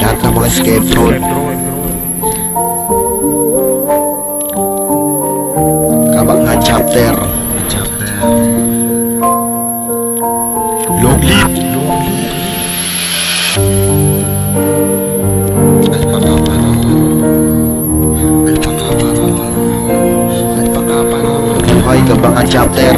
lahat ng mga Skeptron. Kabangan chapter. Long live. Buhay Kabangan chapter.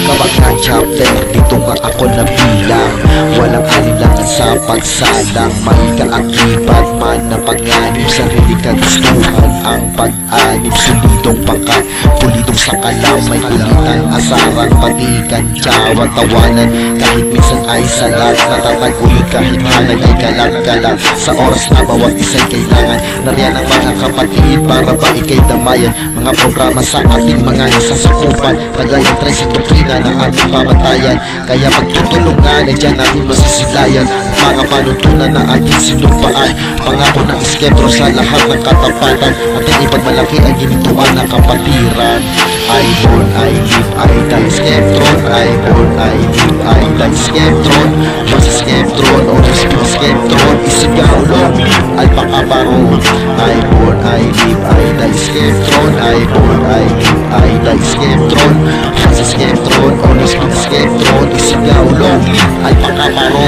Kabangan chapter, dito nga ako nabilang. Walang alinlangan sa pagsalang. May kaakibat man na pag-anib, sarili kagustuhan ang pag-anib. Sulitong pangkat, pulitong sa kalam. May kulitan, asarang, patikan, tsawan, tawanan. Kahit minsan ay salat, natataguyod kahit halag ay kalag-kalag. Sa oras na bawat isa'y kailangan, nariyan ang mga kapatid para ba ikay damayan. Mga programa sa ating mga nasasakupan, kagayang tres at doktrina ng ating pamatayan. Kaya pagtutulungan ay dyan natin masisilayan. Mga panuntunan na ating sinumpaan, pangako ng Skeptron sa lahat ng katapatan. At ang ipagmalaki ang ginintuan ng kapatiran. I born, I live, I die Skeptron. I born, I live, I die Skeptron. Basta Skeptron, always be Skeptron. Isigaw, long live, alpaka baro. I born, I live, I die Skeptron. I born, I live, I die Skeptron. Basta Skeptron, always be Skeptron. Isigaw, long live, alpaka baro.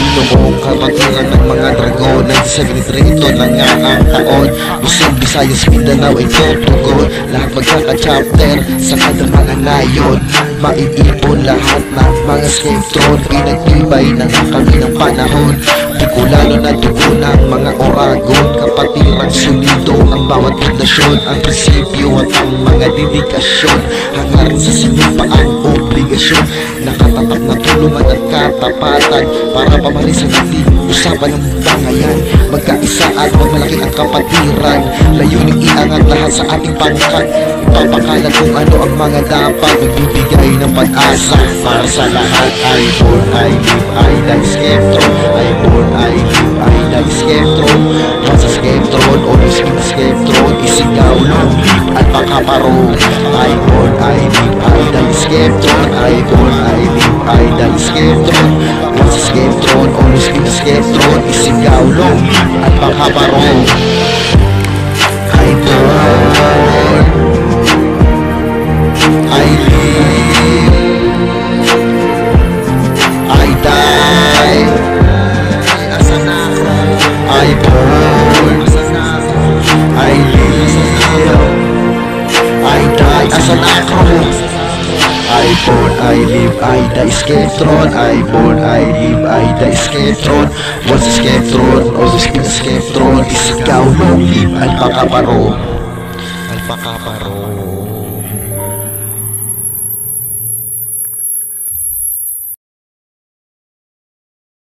Inoong kapatiran ng mga dragon, sa ganito na nga ang taon. Luzon, Visayas, Mindanao ay tutugon. Lahat magkaka-chapter sa kada mga nayon. Maiipon lahat ng mga Skeptron. Pinagtibay na nga kami ng panahon. Di ko lalo na dugo ng mga oragon. Kapatirang solido ang bawat pundasyon. Ang prinsipyo at ang mga dedikasyon. Hangarin sa sinumpaang obligasyon. Nakatatak na tulungan at katapatan para pamalisan natin usapan ng bangayan. Magkaisa at magmalaki ang kapatiran. Layunin iangat lahat sa ating pangkat. Ipapakalat kung ano ang mga dapat. Magbibigay ng pag-asa para sa lahat. I born, I live, I die Skeptron. I born, I live, I die Skeptron. Basta Skeptron, always be Skeptron. Isigaw, long live, alpaka baro. I born, I live, I die Skeptron. I born, I live, I die Skeptron. Basta Skeptron, always be Skeptron. Isigaw, long live, alpaka baro. I born, I live, I die. I born, I live, I die. Asa na ako? I born, I live, I die Skeptron. I born, I live, I die Skeptron. Once a Skeptron, always been a Skeptron. Isigaw, long live, alpaka baro. Alpaka baro.